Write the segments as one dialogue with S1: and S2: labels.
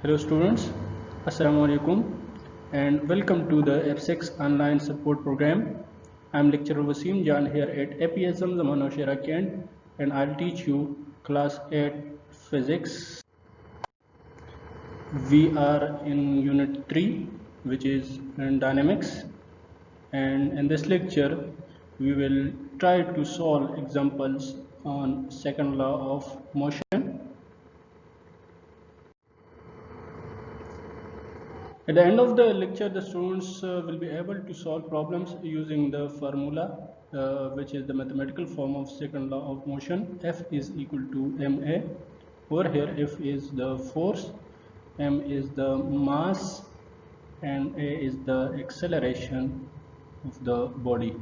S1: Hello students, Assalamu alaikum and welcome to the F6 online support program. I am lecturer Wasim Jan here at APSM Zaman Shera Kent and I'll teach you class 8 physics. We are in unit 3 which is in dynamics, and in this lecture we will try to solve examples on second law of motion. At the end of the lecture, the students will be able to solve problems using the formula, which is the mathematical form of second law of motion. F is equal to ma. Over here, F is the force, m is the mass, and a is the acceleration of the body.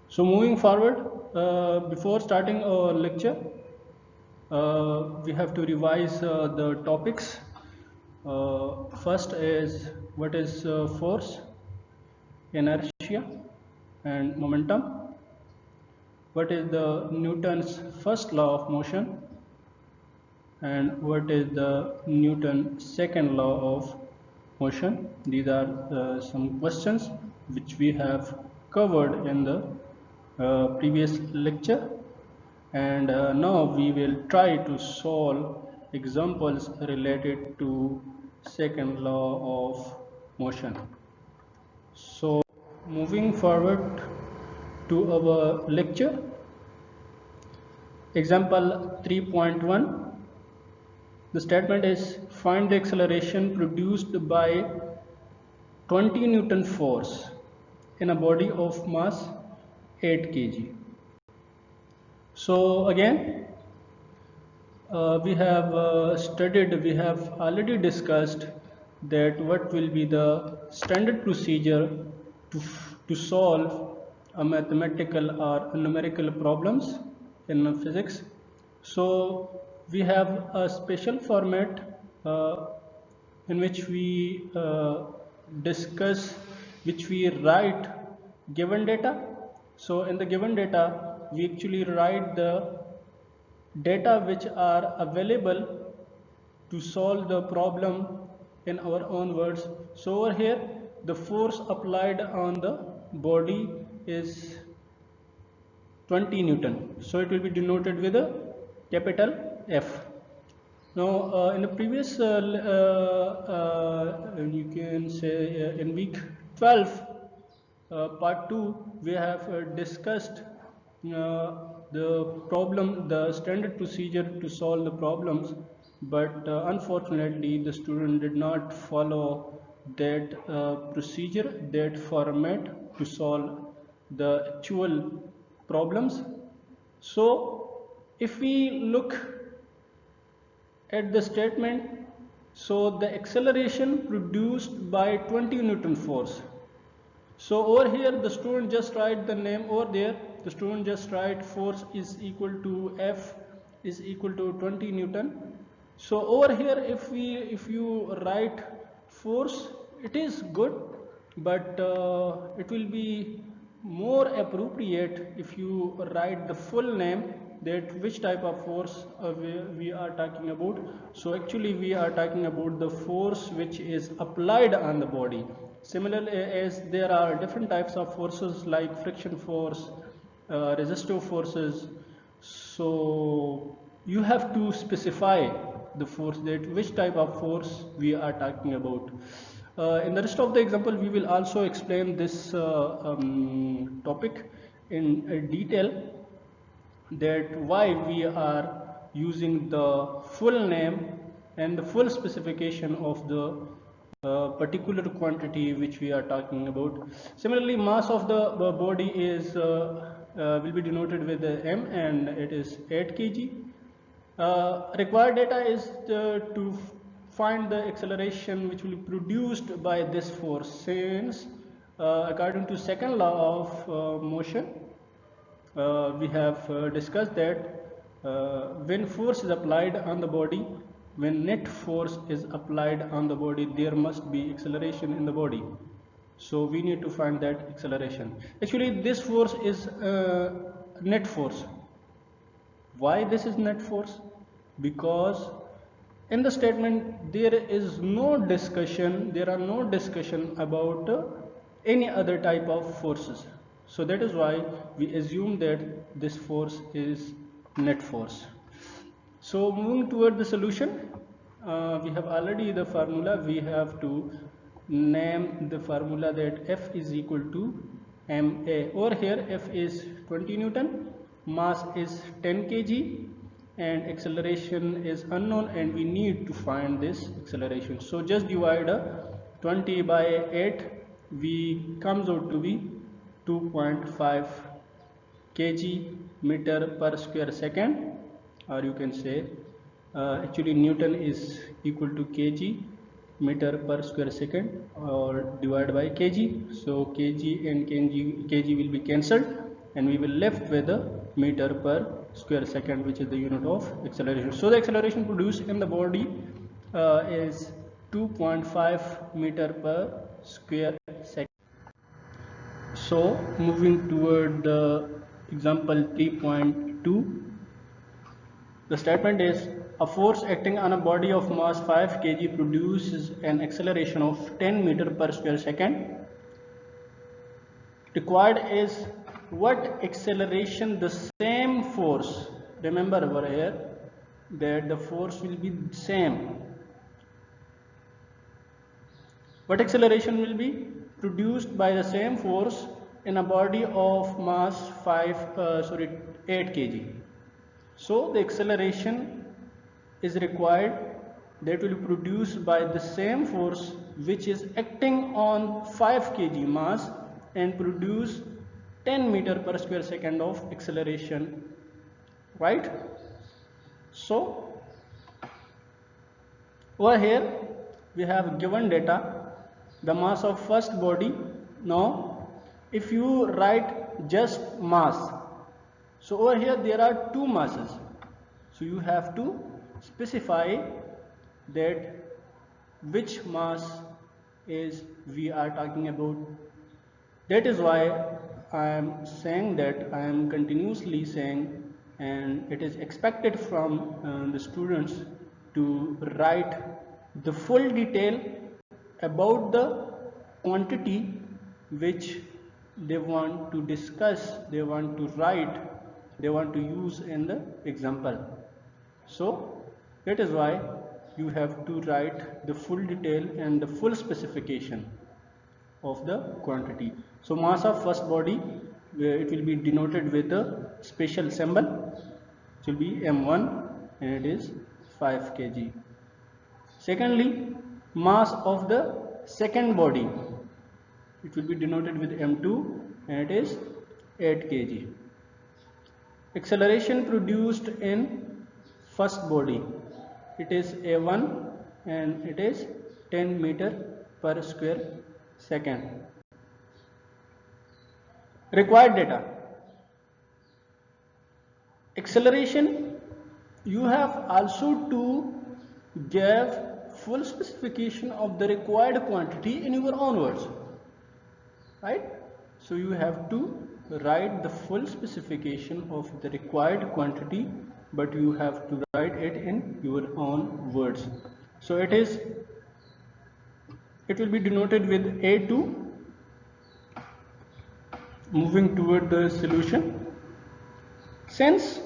S1: So moving forward, before starting our lecture, we have to revise the topics. First is what is force, inertia, and momentum. What is the Newton's first law of motion, and what is the Newton's second law of motion. These are some questions which we have covered in the previous lecture, and now we will try to solve examples related to second law of motion. So moving forward to our lecture, example 3.1, the statement is find the acceleration produced by 20 Newton force in a body of mass 8 kg. So again, we have we have already discussed that what will be the standard procedure to solve a mathematical or numerical problems in physics. So we have a special format in which we discuss, which we write given data. So in the given data, we actually write the data which are available to solve the problem in our own words. So over here, the force applied on the body is 20 Newton. So it will be denoted with a capital F. Now in the previous you can say in week 12 part 2, we have discussed the standard procedure to solve the problems, but unfortunately the student did not follow that procedure, that format to solve the actual problems. So if we look at the statement, so the acceleration produced by 20 Newton force. So over here the student just write the name over there. The student just write force is equal to F is equal to 20 Newton. So over here if you write force, it is good, but it will be more appropriate if you write the full name, that which type of force we are talking about. So actually we are talking about the force which is applied on the body. Similarly, as there are different types of forces like friction force, resistive forces, so you have to specify the force, that which type of force we are talking about. In the rest of the example, we will also explain this topic in detail, that why we are using the full name and the full specification of the particular quantity which we are talking about. Similarly, mass of the body is will be denoted with the m, and it is 8 kg. Required data is to find the acceleration which will be produced by this force, since according to second law of motion, we have discussed that when force is applied on the body, when net force is applied on the body, there must be acceleration in the body. So we need to find that acceleration. Actually this force is net force. Why this is net force? because in the statement there are no discussion about any other type of forces. So that is why we assume that this force is net force. So moving toward the solution, we have already the formula. We have to name the formula that F is equal to ma. Over here F is 20 Newton, mass is 10 kg, and acceleration is unknown, and we need to find this acceleration. So just divide 20 by 8, we comes out to be 2.5 kg meter per square second, or you can say actually Newton is equal to kg meter per square second or divided by kg. So kg and kg will be cancelled, and we will left with the meter per square second, which is the unit of acceleration. So the acceleration produced in the body is 2.5 meter per square second. So moving toward the example 3.2, the statement is a force acting on a body of mass 5 kg produces an acceleration of 10 meter per square second. Required is what acceleration the same force, remember over here that the force will be same, what acceleration will be produced by the same force in a body of mass 8 kg. So the acceleration is required that will be produced by the same force which is acting on 5 kg mass and produce 10 meter per square second of acceleration, right? So over here we have given data, the mass of first body. Now if you write just mass, so over here there are two masses, so you have to specify that which mass is we are talking about. That is why I am saying that I am continuously saying, and it is expected from the students to write the full detail about the quantity which they want to discuss, they want to write, they want to use in the example. So that is why you have to write the full detail and the full specification of the quantity. So mass of first body, it will be denoted with a special symbol, it will be m1 and it is 5 kg. Secondly, mass of the second body, it will be denoted with m2 and it is 8 kg. Acceleration produced in first body, it is a1 and it is 10 meter per square second. Required data, acceleration, you have also to give full specification of the required quantity in your own words, right? So you have to write the full specification of the required quantity, but you have to write it in your own words. So it will be denoted with A2. Moving toward the solution, since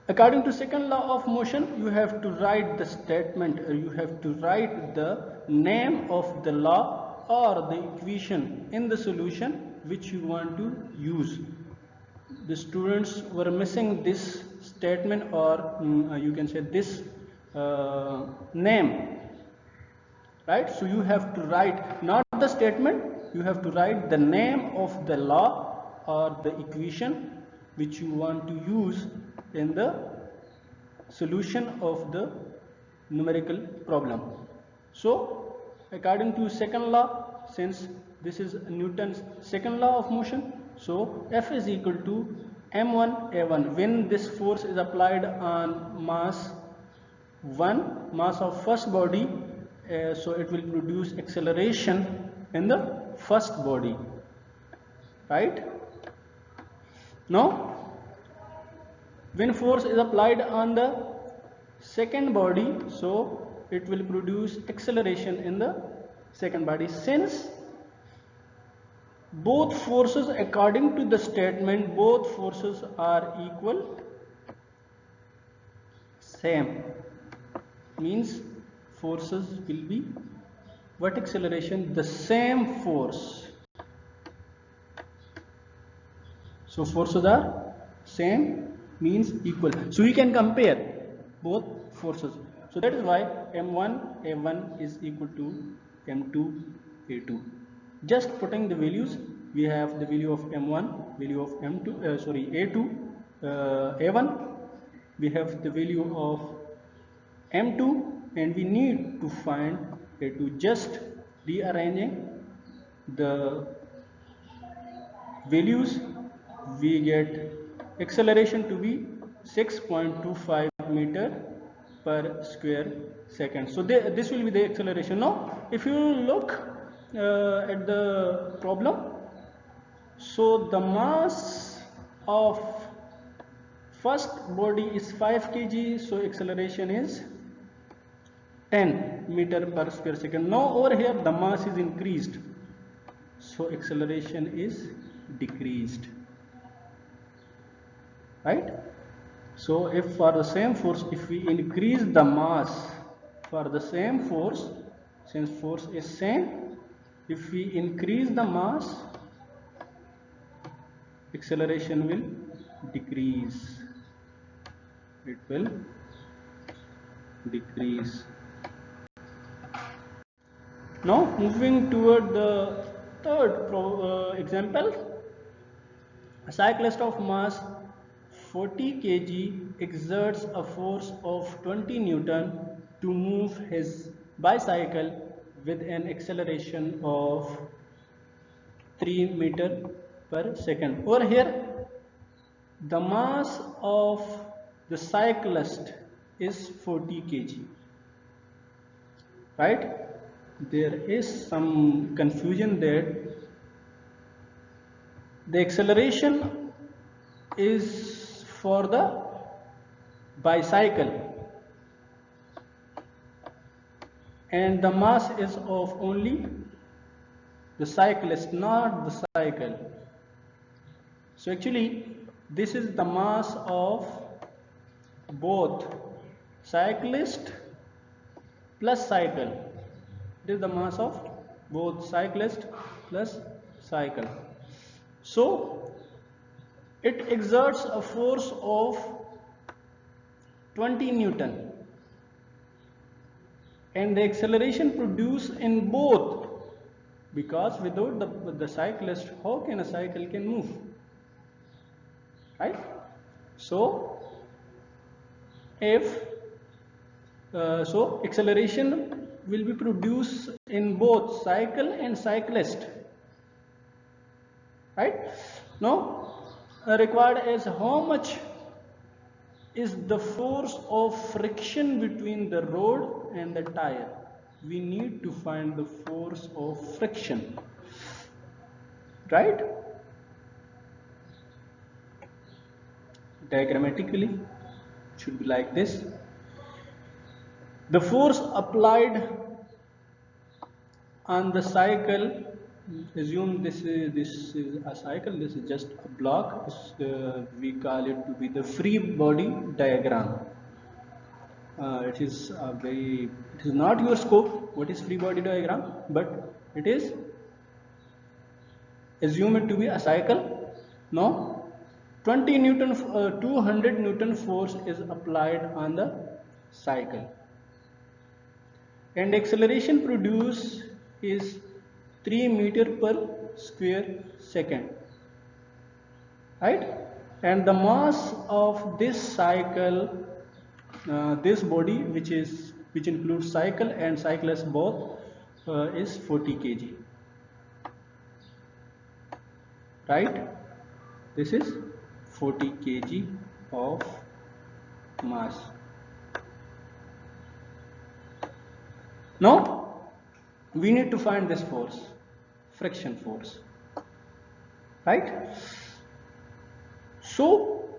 S1: according to second law of motion, you have to write the statement, you have to write the name of the law or the equation in the solution which you want to use. The students were missing this statement, or you can say this name, right? So you have to write not the statement, you have to write the name of the law or the equation which you want to use in the solution of the numerical problem. So according to second law, since this is Newton's second law of motion, so F is equal to m1 a1. When this force is applied on mass 1, mass of first body, so it will produce acceleration in the first body, right? Now When force is applied on the second body, so it will produce acceleration in the second body. Since both forces, according to the statement, both forces are equal, same, means forces will be what acceleration? The same force. So forces are same means equal. So we can compare both forces. So that is why M1 A1 is equal to M2 A2. Just putting the values, we have the value of M1, value of M2, A2, A1. We have the value of M2, and we need to find A2. Just rearranging the values, we get acceleration to be 6.25 meter per square second. So this will be the acceleration. Now if you look at the problem, so the mass of first body is 5 kg, so acceleration is 10 meter per square second. Now over here the mass is increased, so acceleration is decreased, right? So if for the same force, if we increase the mass for the same force, since force is same, if we increase the mass, acceleration will decrease, it will decrease. Now moving toward the third example, a cyclist of mass 40 kg exerts a force of 20 Newton to move his bicycle with an acceleration of 3 meter per second. Over here, the mass of the cyclist is 40 kg, right? There is some confusion there. The acceleration is for the bicycle and the mass is of only the cyclist, not the cycle. So actually this is the mass of both cyclist plus cycle. It is the mass of both cyclist plus cycle. So it exerts a force of 20 Newton and the acceleration produced in both, because without the cyclist, how can a cycle can move, right? So if so acceleration will be produced in both cycle and cyclist, right? Now required is how much is the force of friction between the road and the tire. We need to find the force of friction, right? Diagrammatically should be like this. The force applied on the cycle, assume this is a cycle, this is just a block, we call it to be the free body diagram. It is not your scope what is free body diagram, but it is, assume it to be a cycle. Now 200 Newton force is applied on the cycle and acceleration produced is 3 meter per square second, right? And the mass of this cycle, this body which includes cycle and cyclist both, is 40 kg, right? This is 40 kg of mass. Now we need to find this force, friction force, right? So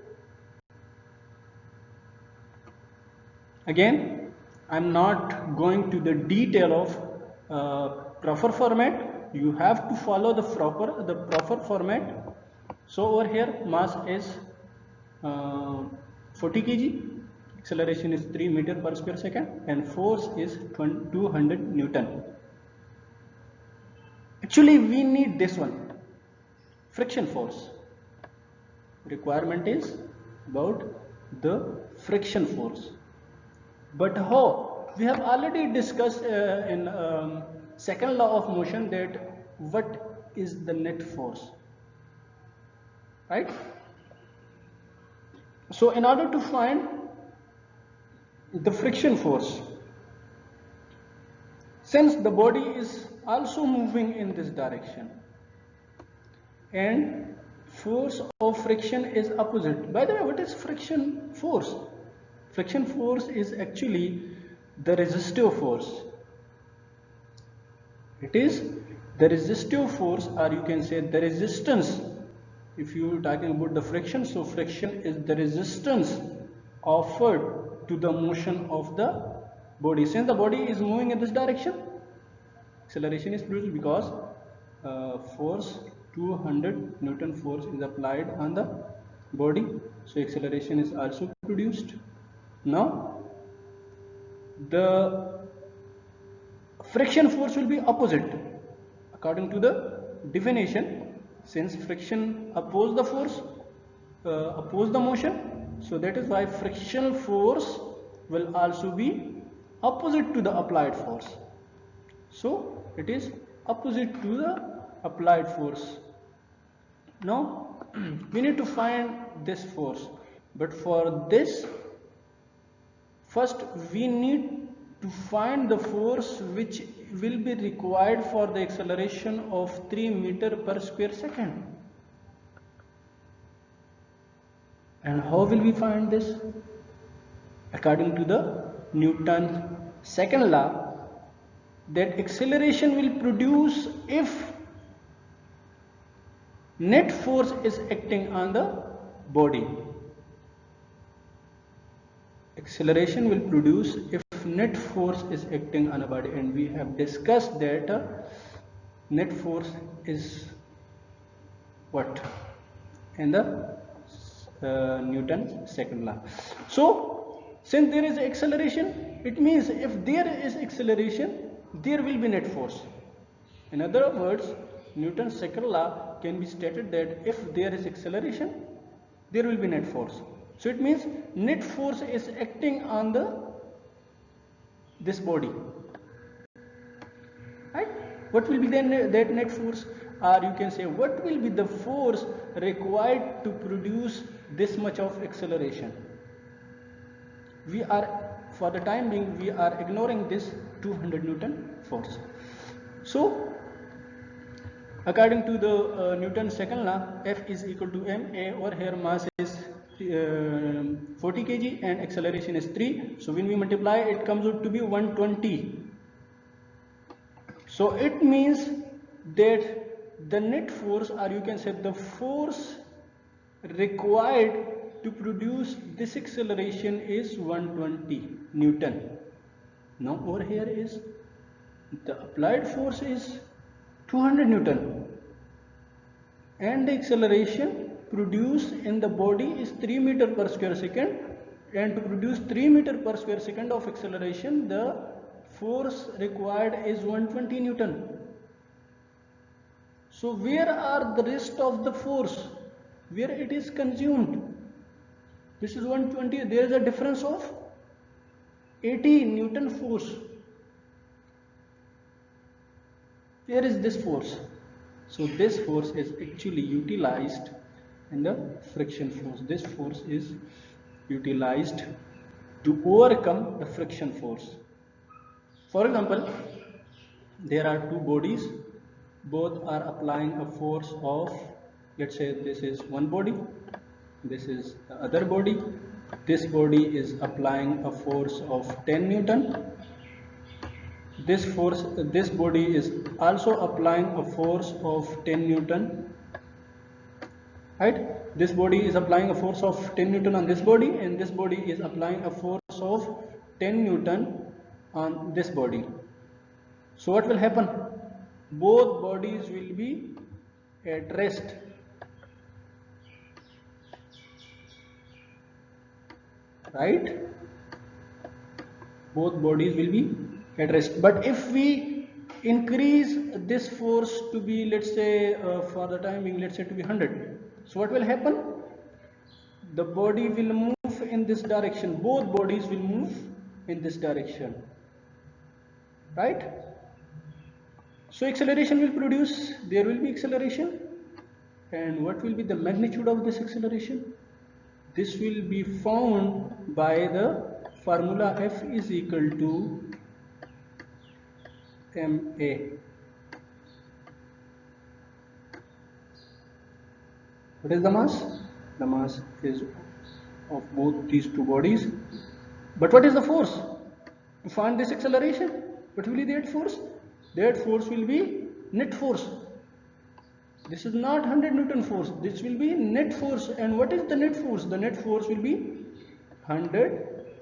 S1: Again, I'm not going to the detail of proper format. You have to follow the proper format. So over here, mass is 40 kg, acceleration is 3 meter per square second, and force is 200 Newton. Actually, we need this one, friction force. Requirement is about the friction force. But how? We have already discussed in second law of motion that what is the net force, right? So in order to find the friction force, since the body is also moving in this direction and force of friction is opposite. By the way, what is friction force? Friction force is actually the resistive force. It is the resistive force, or you can say the resistance. If you are talking about the friction, so friction is the resistance offered to the motion of the body. Since the body is moving in this direction, acceleration is produced because force 200 Newton force is applied on the body, so acceleration is also produced. Now the friction force will be opposite according to the definition, since friction oppose the force, oppose the motion, so that is why frictional force will also be opposite to the applied force. So it is opposite to the applied force. Now we need to find this force, but for this, first we need to find the force which will be required for the acceleration of 3 meter per square second. And how will we find this? According to the Newton's second law, that acceleration will produce if net force is acting on the body. Acceleration will produce if net force is acting on a body, and we have discussed that net force is what in the Newton's second law. So since there is acceleration, it means if there is acceleration, there will be net force. In other words, Newton's second law can be stated that if there is acceleration, there will be net force. So it means net force is acting on this body, right? What will be then that net force, or you can say what will be the force required to produce this much of acceleration? We are, for the time being, we are ignoring this 200 Newton force. So according to the Newton's second law, F is equal to ma, or here mass is 40 kg and acceleration is 3. So when we multiply, it comes out to be 120. So it means that the net force, or you can say the force required to produce this acceleration is 120 Newton. Now over here is the applied force is 200 Newton and the acceleration produced in the body is 3 meter per square second, and to produce 3 meter per square second of acceleration, the force required is 120 Newton. So where are the rest of the force, where it is consumed? This is 120, there is a difference of 80 Newton force. Where is this force? So this force is actually utilized in the friction force. This force is utilized to overcome the friction force. For example, there are two bodies, both are applying a force of, let's say this is one body, this is the other body. This body is applying a force of 10 Newton. This body is also applying a force of 10 Newton, right? This body is applying a force of 10 Newton on this body, and this body is applying a force of 10 Newton on this body. So what will happen? Both bodies will be at rest. Right? Both bodies will be at rest. But if we increase this force to be, let's say, for the time being, let's say to be 100. So what will happen? The body will move in this direction. Both bodies will move in this direction. Right? So acceleration will produce, there will be acceleration. And what will be the magnitude of this acceleration? This will be found by the formula F is equal to ma. What is the mass? The mass is of both these two bodies. But what is the force? To find this acceleration, what will be that force? That force will be net force. This is not 100 Newton force. This will be net force. And what is the net force? The net force will be 100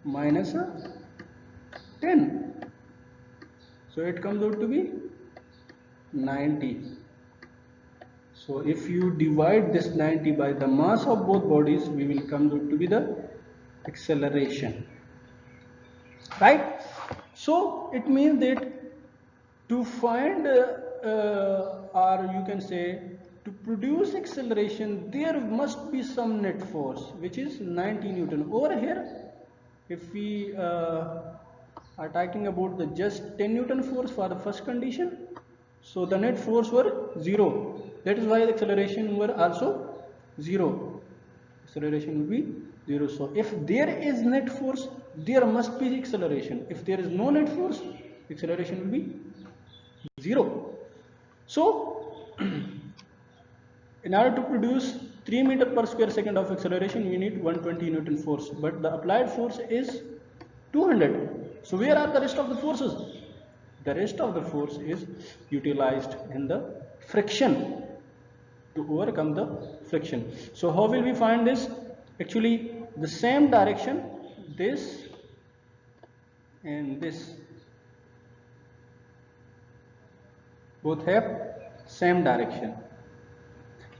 S1: minus 10. So it comes out to be 90. So if you divide this 90 by the mass of both bodies, we will come out to be the acceleration. Right? So it means that to find or you can say to produce acceleration, there must be some net force, which is 90 Newton. Over here, if we are talking about the just 10 Newton force for the first condition, so the net force were 0. That is why the acceleration were also 0. Acceleration will be 0. So if there is net force, there must be acceleration. If there is no net force, acceleration will be 0. So in order to produce 3 meter per square second of acceleration, we need 120 Newton force, but the applied force is 200. So where are the rest of the forces? The rest of the force is utilized in the friction, to overcome the friction. So how will we find this? Actually, the same direction, this and this, both have same direction.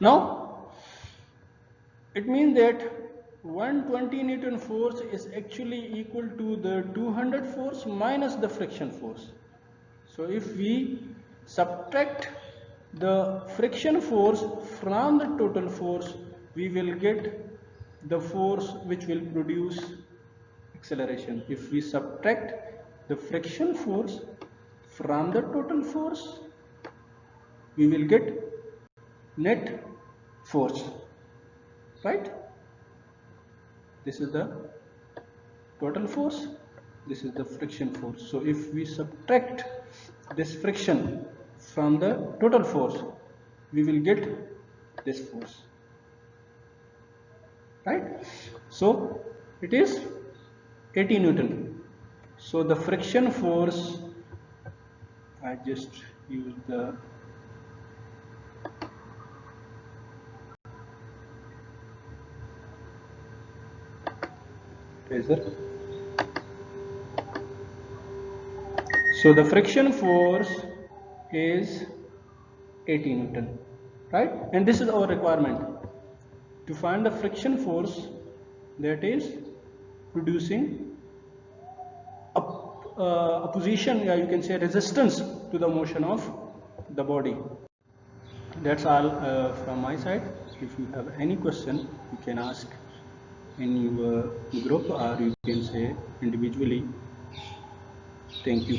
S1: Now it means that 120 Newton force is actually equal to the 200 force minus the friction force. So if we subtract the friction force from the total force, we will get the force which will produce acceleration. If we subtract the friction force from the total force, we will get net force. Right? This is the total force, this is the friction force. So if we subtract this friction from the total force, we will get this force. Right? So it is 80 Newton. So the friction force, I just use the razor. So the friction force is 80 Newton, right? And this is our requirement to find the friction force that is producing opposition, you can say resistance to the motion of the body. That's all from my side. If you have any question, you can ask in your group or you can say individually. Thank you.